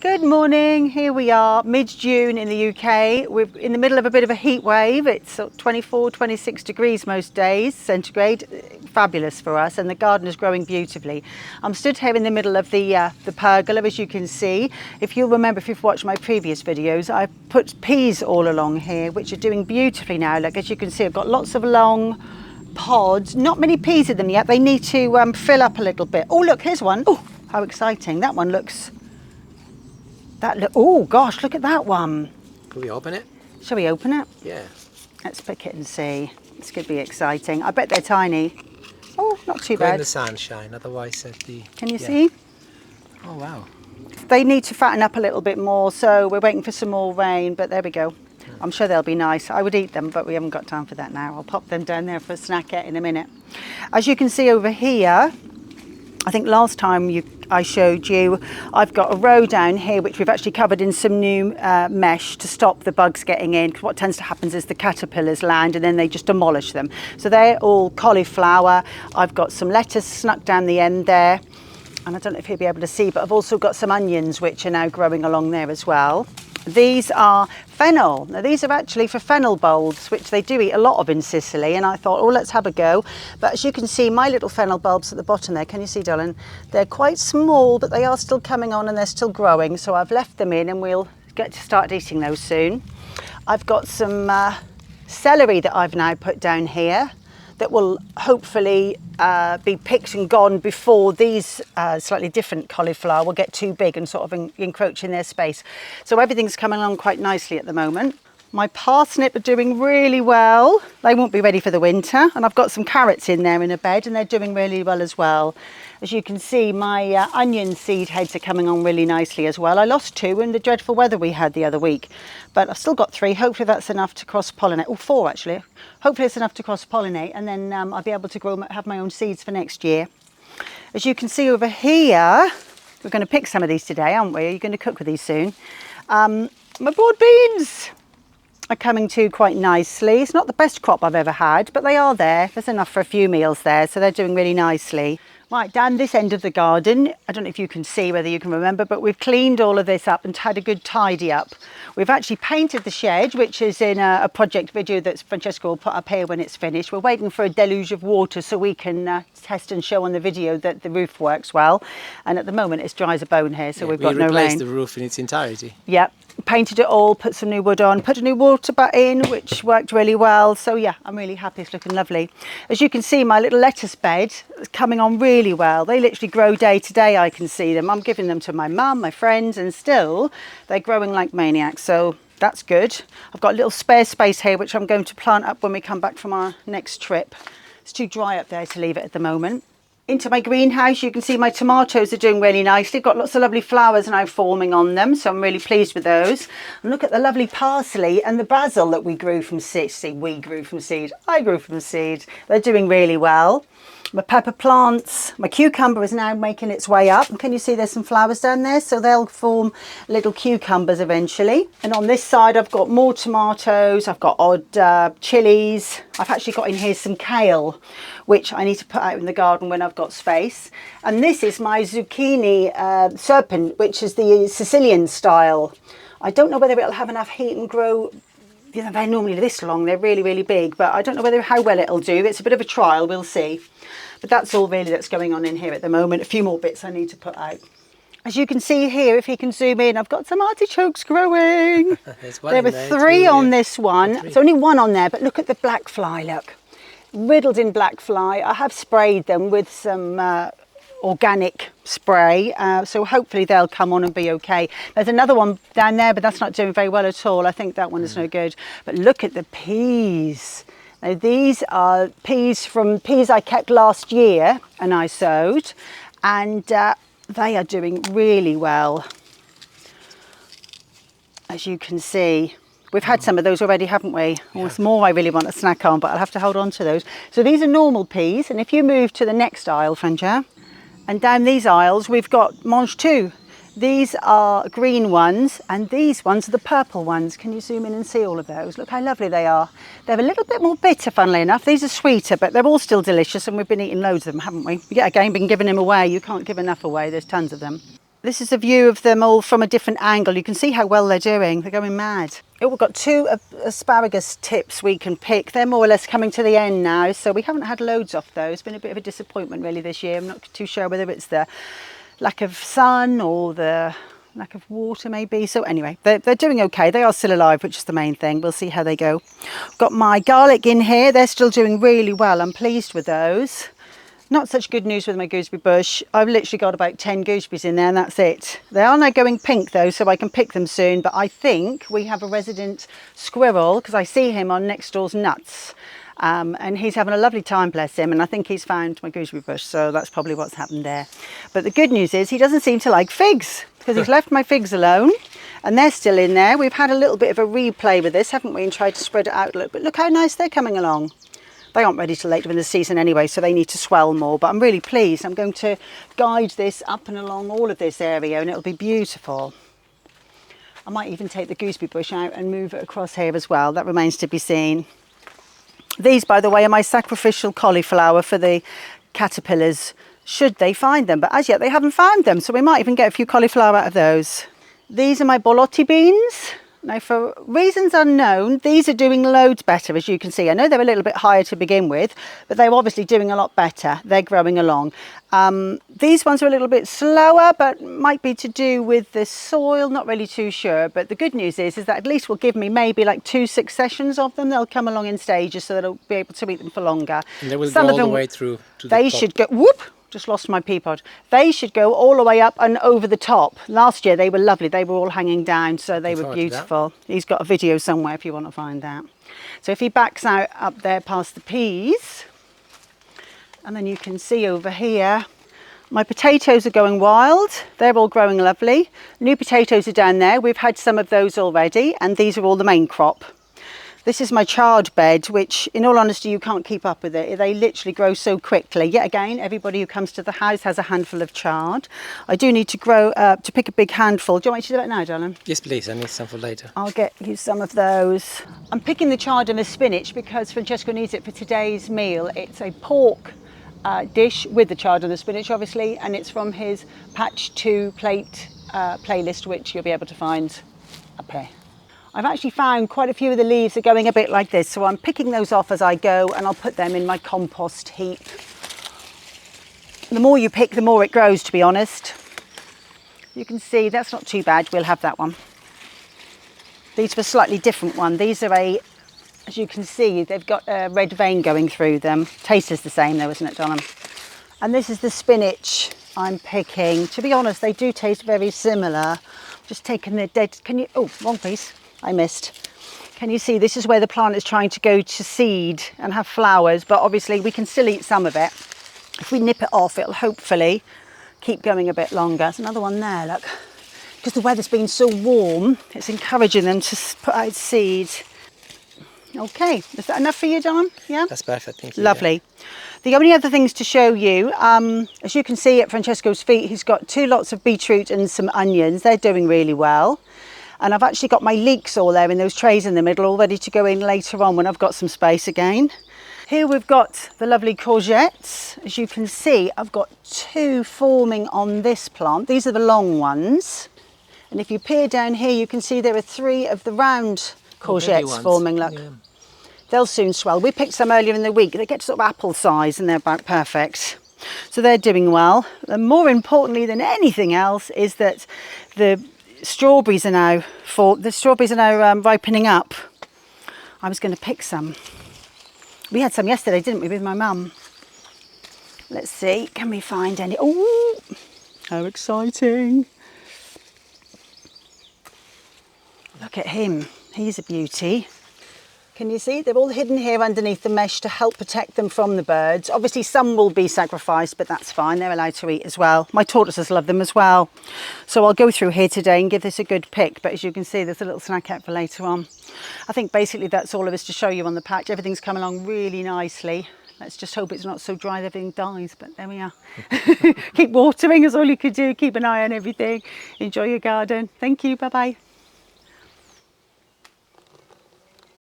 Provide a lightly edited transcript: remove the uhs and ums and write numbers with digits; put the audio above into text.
Good morning. Here we are, mid-June in the UK. We're in the middle of a bit of a heat wave. It's 24, 26 degrees most days, centigrade. Fabulous for us, and the garden is growing beautifully. I'm stood here in the middle of the pergola, as you can see. If you'll remember, if you've watched my previous videos, I put peas all along here, which are doing beautifully now. Like, as you can see, I've got lots of long pods, not many peas in them yet. They need to fill up a little bit. Oh, look, here's one. Oh, how exciting. That one looks... oh gosh, look at that one. Can we open it? Shall we open it? Yeah. Let's pick it and see. This could be exciting. I bet they're tiny. Oh, not too Go in bad. the sunshine, otherwise at the... Can you see? Oh wow. They need to fatten up a little bit more, so we're waiting for some more rain, but there we go. I'm sure they'll be nice. I would eat them, but we haven't got time for that now. I'll pop them down there for a snack in a minute. As you can see over here, I think last time I showed you, I've got a row down here which we've actually covered in some new mesh to stop the bugs getting in. Because what tends to happen is the caterpillars land and then they just demolish them. So they're all cauliflower. I've got some lettuce snuck down the end there. And I don't know if you'll be able to see, but I've also got some onions which are now growing along there as well. These are fennel. Now these are actually for fennel bulbs, which they do eat a lot of in Sicily, and I thought, oh, let's have a go. But as you can see, my little fennel bulbs at the bottom there, can you see, darling? They're quite small, but they are still coming on and they're still growing, so I've left them in and we'll get to start eating those soon. I've got some celery that I've now put down here that will hopefully be picked and gone before these slightly different cauliflower will get too big and sort of encroach in their space. So everything's coming along quite nicely at the moment. My parsnip are doing really well. They won't be ready for the winter. And I've got some carrots in there in a bed and they're doing really well as well. As you can see, my onion seed heads are coming on really nicely as well. I lost 2 in the dreadful weather we had the other week, but I've still got 3. Hopefully that's enough to cross-pollinate. Oh, 4 actually. Hopefully it's enough to cross-pollinate, and then I'll be able to have my own seeds for next year. As you can see over here, we're going to pick some of these today, aren't we? Are you going to cook with these soon? My broad beans are coming to quite nicely. It's not the best crop I've ever had, but they are there. There's enough for a few meals there, so they're doing really nicely. Right, down this end of the garden, I don't know if you can see, whether you can remember, but we've cleaned all of this up and had a good tidy up. We've actually painted the shed, which is in a project video that Francesca will put up here when it's finished. We're waiting for a deluge of water so we can test and show on the video that the roof works well. And at the moment it's dry as a bone here, so we've got no rain. We replaced the roof in its entirety. Yep. Painted it all, put some new wood on, put a new water butt in, which worked really well. So yeah, I'm really happy. It's looking lovely. As you can see, my little lettuce bed is coming on really well. They literally grow day to day. I can see them. I'm giving them to my mum, my friends, and still they're growing like maniacs. So that's good. I've got a little spare space here, which I'm going to plant up when we come back from our next trip. It's too dry up there to leave it at the moment. Into my greenhouse, you can see my tomatoes are doing really nicely. Got lots of lovely flowers now forming on them, so I'm really pleased with those. And look at the lovely parsley and the basil that we grew from seed. I grew from seed. They're doing really well. My pepper plants, my cucumber is now making its way up. And can you see there's some flowers down there? So they'll form little cucumbers eventually. And on this side, I've got more tomatoes. I've got odd chilies. I've actually got in here some kale, which I need to put out in the garden when I've got space. And this is my zucchini serpent, which is the Sicilian style. I don't know whether it'll have enough heat and grow. You know, they're normally this long, they're really, really big, but I don't know how well it'll do. It's a bit of a trial, we'll see. But that's all really that's going on in here at the moment. A few more bits I need to put out. As you can see here, if you can zoom in, I've got some artichokes growing. There are 3 on this one. There's only 1 on there, but look at the black fly, look. Riddled in black fly. I have sprayed them with some organic spray, so hopefully they'll come on and be okay. There's another one down there, but that's not doing very well at all. I think that one is no good. But look at the peas. Now these are peas from peas I kept last year and I sowed, and they are doing really well. As you can see, we've had some of those already, haven't we? Yeah. There's more I really want to snack on, but I'll have to hold on to those. So these are normal peas, and if you move to the next aisle, Francia, and down these aisles we've got mange tout. These are green ones, and these ones are the purple ones. Can you zoom in and see all of those? Look how lovely they are. They're a little bit more bitter, funnily enough. These are sweeter, but they're all still delicious, and we've been eating loads of them, haven't we? Yeah, again, been giving them away. You can't give enough away. There's tons of them. This is a view of them all from a different angle. You can see how well they're doing. They're going mad. Oh, we've got 2 asparagus tips we can pick. They're more or less coming to the end now, so we haven't had loads off those. It's been a bit of a disappointment really this year. I'm not too sure whether it's the lack of sun or the lack of water maybe. So anyway, they're doing okay. They are still alive, which is the main thing. We'll see how they go. Got my garlic in here. They're still doing really well. I'm pleased with those. Not such good news with my gooseberry bush. I've literally got about 10 gooseberries in there and that's it. They are now going pink though, so I can pick them soon, but I think we have a resident squirrel, because I see him on next door's nuts. And he's having a lovely time, bless him, and I think he's found my gooseberry bush, so that's probably what's happened there. But the good news is he doesn't seem to like figs, because he's left my figs alone, and they're still in there. We've had a little bit of a replay with this, haven't we, and tried to spread it out a little bit. Look how nice they're coming along. They aren't ready till later in the season anyway, so they need to swell more, but I'm really pleased. I'm going to guide this up and along all of this area and it'll be beautiful. I might even take the gooseberry bush out and move it across here as well. That remains to be seen. These, by the way, are my sacrificial cauliflower for the caterpillars, should they find them. But as yet, they haven't found them, so we might even get a few cauliflower out of those. These are my borlotti beans. Now, for reasons unknown, these are doing loads better, as you can see. I know they're a little bit higher to begin with, but they're obviously doing a lot better. They're growing along. These ones are a little bit slower, but might be to do with the soil. Not really too sure. But the good news is that at least will give me maybe like 2 successions of them. They'll come along in stages, so that I'll be able to eat them for longer. And they will go all the way through to the top. They should go, whoop! Just lost my pea pod. They should go all the way up and over the top. Last year they were lovely. They were all hanging down, so they were beautiful. He's got a video somewhere if you want to find that. So if he backs out up there past the peas, and then you can see over here, my potatoes are going wild. They're all growing lovely. New potatoes are down there. We've had some of those already, and these are all the main crop. This is my chard bed, which in all honesty, you can't keep up with it. They literally grow so quickly. Yet again, everybody who comes to the house has a handful of chard. I do need to pick a big handful. Do you want me to do that now, darling? Yes, please. I need some for later. I'll get you some of those. I'm picking the chard and the spinach because Francesco needs it for today's meal. It's a pork dish with the chard and the spinach, obviously, and it's from his Patch 2 plate playlist, which you'll be able to find up here. I've actually found quite a few of the leaves are going a bit like this, so I'm picking those off as I go and I'll put them in my compost heap. The more you pick, the more it grows, to be honest. You can see that's not too bad. We'll have that one. These are a slightly different one. These are as you can see, they've got a red vein going through them. Taste is the same though, isn't it, darling? And this is the spinach I'm picking. To be honest, they do taste very similar. Just taking the dead, oh, wrong piece. I missed. Can you see this is where the plant is trying to go to seed and have flowers, but obviously we can still eat some of it. If we nip it off, it'll hopefully keep going a bit longer. There's another one there, look. Because the weather's been so warm, it's encouraging them to put out seed. Okay, is that enough for you, Don? Yeah? That's perfect, thank you. Lovely. Yeah. The only other things to show you, as you can see at Francesco's feet, he's got 2 lots of beetroot and some onions. They're doing really well. And I've actually got my leeks all there in those trays in the middle, all ready to go in later on when I've got some space again. Here we've got the lovely courgettes. As you can see, I've got 2 forming on this plant. These are the long ones. And if you peer down here, you can see there are 3 of the round courgettes forming, look. Yeah. They'll soon swell. We picked some earlier in the week. They get sort of apple size and they're about perfect. So they're doing well. And more importantly than anything else is that the strawberries are now ripening up. I was going to pick some. We had some yesterday, didn't we, with my mum? Let's see, can we find any? Oh, how exciting. Look at him, he's a beauty. Can you see? They're all hidden here underneath the mesh to help protect them from the birds. Obviously some will be sacrificed, but that's fine. They're allowed to eat as well. My tortoises love them as well. So I'll go through here today and give this a good pick. But as you can see, there's a little snack out for later on. I think basically that's all of us to show you on the patch. Everything's come along really nicely. Let's just hope it's not so dry that everything dies, but there we are. Keep watering is all you could do. Keep an eye on everything. Enjoy your garden. Thank you. Bye-bye.